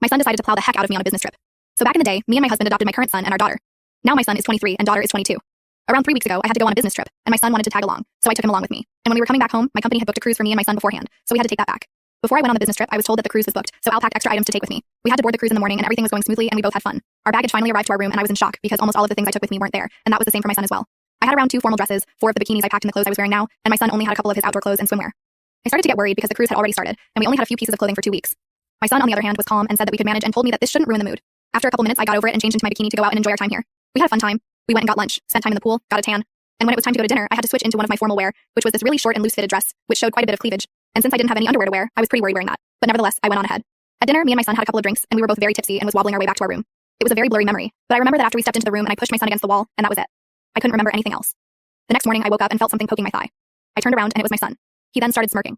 My son decided to plow the heck out of me on a business trip. So back in the day, me and my husband adopted my current son and our daughter. Now my son is 23 and daughter is 22. Around 3 weeks ago, I had to go on a business trip, and my son wanted to tag along, so I took him along with me. And when we were coming back home, my company had booked a cruise for me and my son beforehand, so we had to take that back. Before I went on the business trip, I was told that the cruise was booked, so Al packed extra items to take with me. We had to board the cruise in the morning, and everything was going smoothly, and we both had fun. Our baggage finally arrived to our room, and I was in shock because almost all of the things I took with me weren't there, and that was the same for my son as well. I had around 2 formal dresses, 4 of the bikinis I packed in the clothes I was wearing now, and my son only had a couple of his outdoor clothes and swimwear. I started to get worried because the cruise had already started, and we only had a few pieces of clothing for 2 weeks. My son, on the other hand, was calm and said that we could manage and told me that this shouldn't ruin the mood. After a couple minutes, I got over it and changed into my bikini to go out and enjoy our time here. We had a fun time. We went and got lunch, spent time in the pool, got a tan, and when it was time to go to dinner, I had to switch into one of my formal wear, which was this really short and loose-fitted dress, which showed quite a bit of cleavage. And since I didn't have any underwear to wear, I was pretty worried wearing that. But nevertheless, I went on ahead. At dinner, me and my son had a couple of drinks, and we were both very tipsy and was wobbling our way back to our room. It was a very blurry memory, but I remember that after we stepped into the room and I pushed my son against the wall, and that was it. I couldn't remember anything else. The next morning, I woke up and felt something poking my thigh. I turned around and it was my son. He then started smirking.